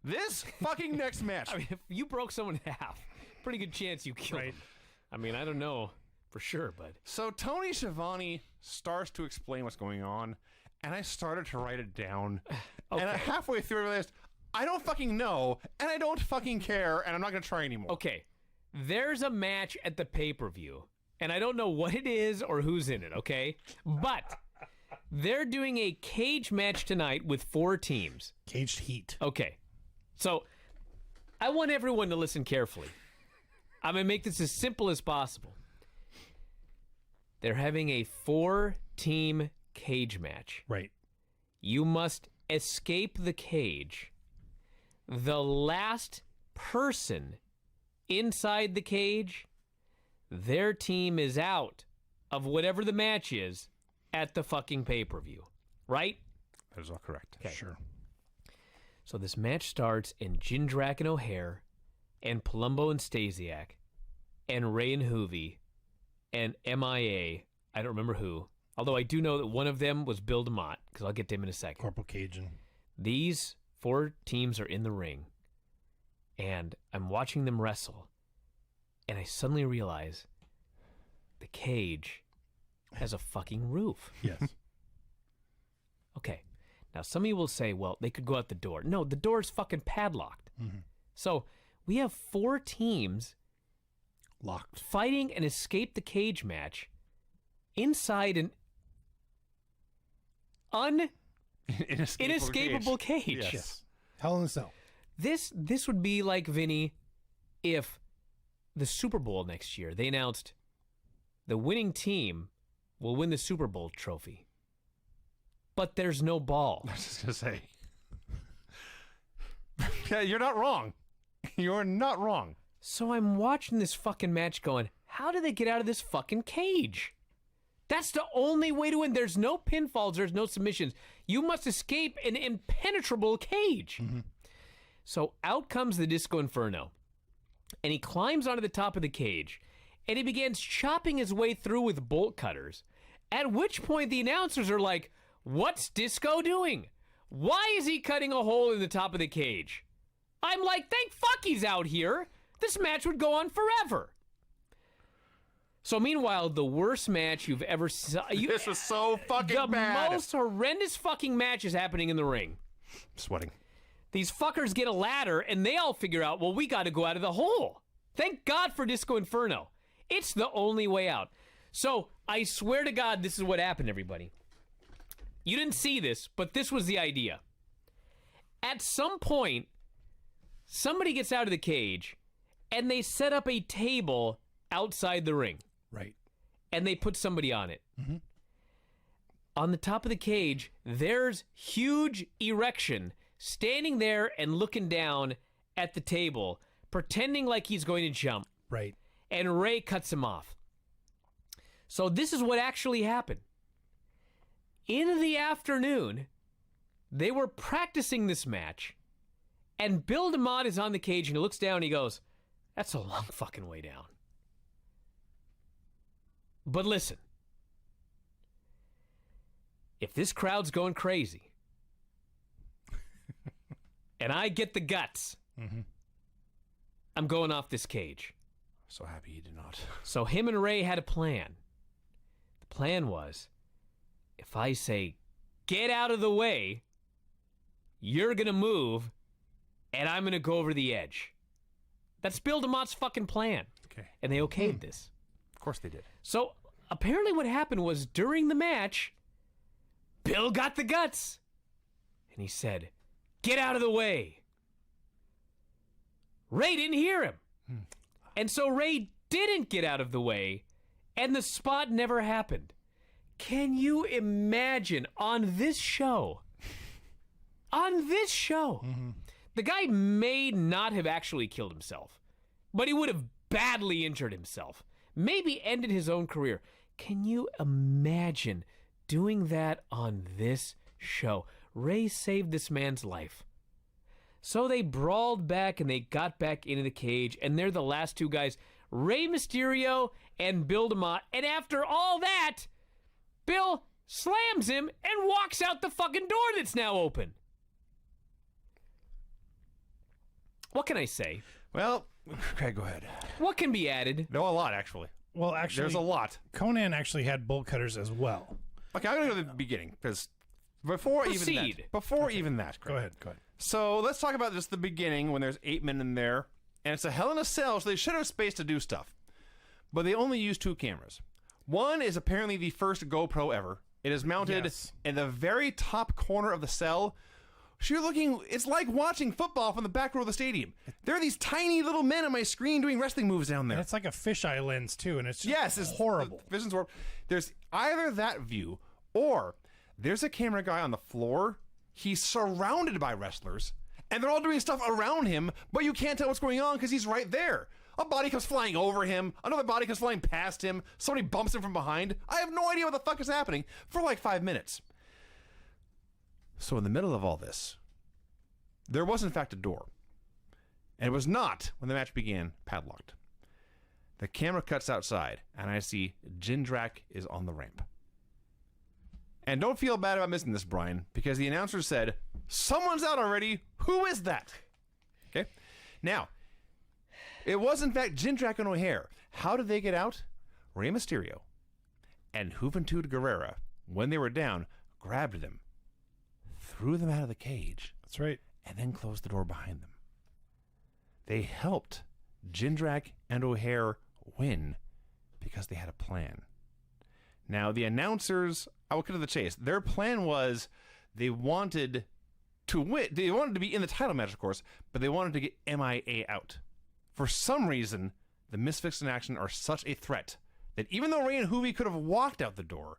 This fucking next match. I mean, if you broke someone in half, pretty good chance you killed him. I mean, I don't know for sure, but... So Tony Schiavone starts to explain what's going on, and I started to write it down. And halfway through, I realized, I don't fucking know, and I don't fucking care, and I'm not going to try anymore. Okay, there's a match at the pay-per-view, and I don't know what it is or who's in it, okay? But they're doing a cage match tonight with 4 teams. Caged Heat. Okay, so I want everyone to listen carefully. I'm going to make this as simple as possible. They're having a 4-team cage match. Right. You must escape the cage. The last person inside the cage, their team is out of whatever the match is at the fucking pay-per-view. Right? That is all correct. Okay. Sure. So this match starts, and Jindrak and O'Hare, and Palumbo and Stasiak, and Ray and Hoovy, and MIA, I don't remember who, although I do know that one of them was Bill DeMott, because I'll get to him in a second. Corporal Cajun. These 4 teams are in the ring, and I'm watching them wrestle, and I suddenly realize the cage has a fucking roof. Yes. Okay. Now, some of you will say, well, they could go out the door. No, the door is fucking padlocked. Mm-hmm. So we have 4 teams Locked. fighting an escape the cage match inside an inescapable cage. Yes. Hell in a Cell. This would be like, Vinny, if the Super Bowl next year, they announced the winning team will win the Super Bowl trophy. But there's no ball. I was just going to say. Yeah, you're not wrong. You're not wrong. So I'm watching this fucking match going, how do they get out of this fucking cage? That's the only way to win. There's no pinfalls. There's no submissions. You must escape an impenetrable cage. Mm-hmm. So out comes the Disco Inferno. And he climbs onto the top of the cage. And he begins chopping his way through with bolt cutters. At which point the announcers are like, what's Disco doing? Why is he cutting a hole in the top of the cage? I'm like, thank fuck he's out here. This match would go on forever. So meanwhile, the worst match you've ever seen. This was so fucking bad. The most horrendous fucking match is happening in the ring. I'm sweating. These fuckers get a ladder, and they all figure out, well, we got to go out of the hole. Thank God for Disco Inferno. It's the only way out. So I swear to God, this is what happened, everybody. You didn't see this, but this was the idea. At some point, somebody gets out of the cage, and they set up a table outside the ring. Right. And they put somebody on it. Mm-hmm. On the top of the cage, there's huge erection standing there and looking down at the table, pretending like he's going to jump. Right. And Ray cuts him off. So this is what actually happened. In the afternoon, they were practicing this match, and Bill DeMott is on the cage, and he looks down and he goes, that's a long fucking way down. But listen, if this crowd's going crazy, and I get the guts, I'm going off this cage. So happy you did not. So him and Ray had a plan. The plan was, if I say, get out of the way, you're going to move, and I'm going to go over the edge. That's Bill DeMott's fucking plan. Okay. And they okayed this. Of course they did. So apparently what happened was during the match, Bill got the guts. And he said, get out of the way. Ray didn't hear him. And so Ray didn't get out of the way, and the spot never happened. Can you imagine on this show, the guy may not have actually killed himself, but he would have badly injured himself, maybe ended his own career. Can you imagine doing that on this show? Ray saved this man's life. So they brawled back and they got back into the cage, and they're the last 2 guys, Rey Mysterio and Bill DeMott. And after all that, Bill slams him and walks out the fucking door that's now open. What can I say? Well, okay, go ahead. What can be added? No, a lot, actually. Well, actually, There's a lot. Conan actually had bolt cutters as well. Okay, I'm going to go to the beginning, because before Proceed. even that. Go ahead. So let's talk about just the beginning when there's 8 men in there, and it's a Hell in a Cell, so they should have space to do stuff. But they only use 2 cameras. One is apparently the first GoPro ever. It is mounted in the very top corner of the cell. So you're looking, it's like watching football from the back row of the stadium. There are these tiny little men on my screen doing wrestling moves down there. And it's like a fisheye lens, too, and it's just it's horrible. The vision's warped. There's either that view, or there's a camera guy on the floor. He's surrounded by wrestlers, and they're all doing stuff around him, but you can't tell what's going on because he's right there. A body comes flying over him. Another body comes flying past him. Somebody bumps him from behind. I have no idea what the fuck is happening for like 5 minutes. So in the middle of all this, there was in fact a door. And it was not, when the match began, padlocked. The camera cuts outside, and I see Jindrak is on the ramp. And don't feel bad about missing this, Brian, because the announcer said, "Someone's out already. Who is that?" Okay? Now, it was, in fact, Jindrak and O'Hare. How did they get out? Rey Mysterio and Juventud Guerrera, when they were down, grabbed them, threw them out of the cage, That's right. and then closed the door behind them. They helped Jindrak and O'Hare win because they had a plan. Now, the announcers, I will cut to the chase. Their plan was they wanted to win. They wanted to be in the title match, of course, but they wanted to get MIA out. For some reason, the Misfits in Action are such a threat that even though Ray and Hoovy could have walked out the door,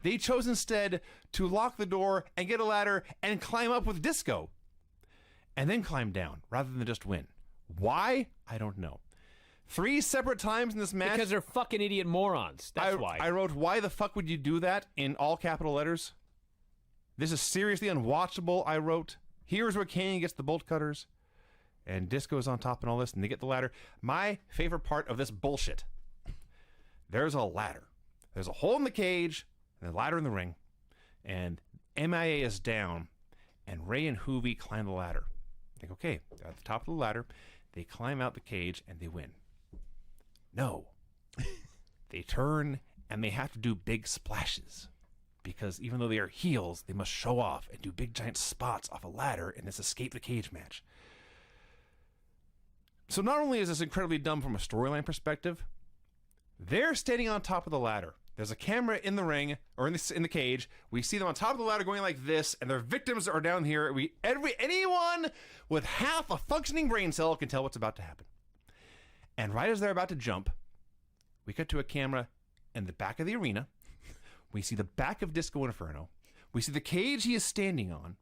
they chose instead to lock the door and get a ladder and climb up with Disco. And then climb down, rather than just win. Why? I don't know. 3 separate times in this match. Because they're fucking idiot morons. That's why. I wrote, why the fuck would you do that in all capital letters? This is seriously unwatchable, I wrote. Here's where Kane gets the bolt cutters. And Disco's on top and all this, and they get the ladder. My favorite part of this bullshit. There's a ladder. There's a hole in the cage, and a ladder in the ring. And MIA is down, and Ray and Hoovy climb the ladder. I think, okay, they're at the top of the ladder. They climb out the cage, and they win. No. They turn, and they have to do big splashes. Because even though they are heels, they must show off and do big giant spots off a ladder in this escape the cage match. So not only is this incredibly dumb from a storyline perspective, they're standing on top of the ladder. There's a camera in the ring, or in the cage. We see them on top of the ladder going like this, and their victims are down here. Anyone with half a functioning brain cell can tell what's about to happen. And right as they're about to jump, we cut to a camera in the back of the arena. We see the back of Disco Inferno. We see the cage he is standing on.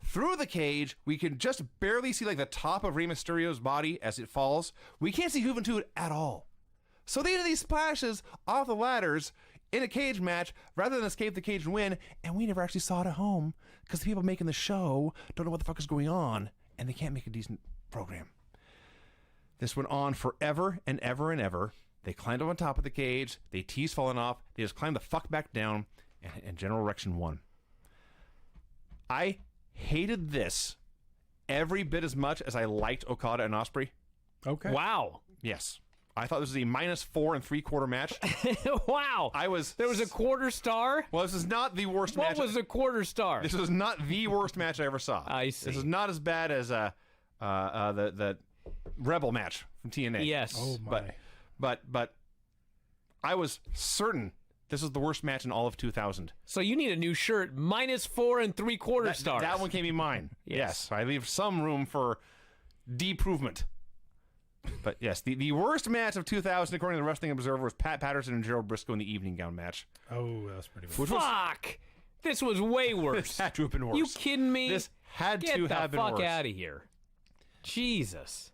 Through the cage, we can just barely see like the top of Rey Mysterio's body as it falls. We can't see Juventud at all. So they do these splashes off the ladders in a cage match rather than escape the cage and win, and we never actually saw it at home because the people making the show don't know what the fuck is going on, and they can't make a decent program. This went on forever and ever and ever. They climbed up on top of the cage. They teased falling off. They just climbed the fuck back down, and General Erection won. I hated this every bit as much as I liked Okada and Ospreay. Okay. Wow. Yes. I thought this was a -4 3/4 match. Wow. There was a quarter star? Well, this is not the worst match. What was a quarter star? This was not the worst match I ever saw. I see. This is not as bad as the Rebel match from TNA. Yes. Oh, my. But I was certain this was the worst match in all of 2000. So you need a new shirt, -4 3/4 stars. That one can be mine. Yes. I leave some room for deprovement. But yes, the worst match of 2000, according to the Wrestling Observer, was Pat Patterson and Gerald Briscoe in the evening gown match. Oh, that was pretty bad. Fuck! This was way worse. This had to have been worse. You kidding me? This had to have been worse. Get the fuck out of here. Jesus.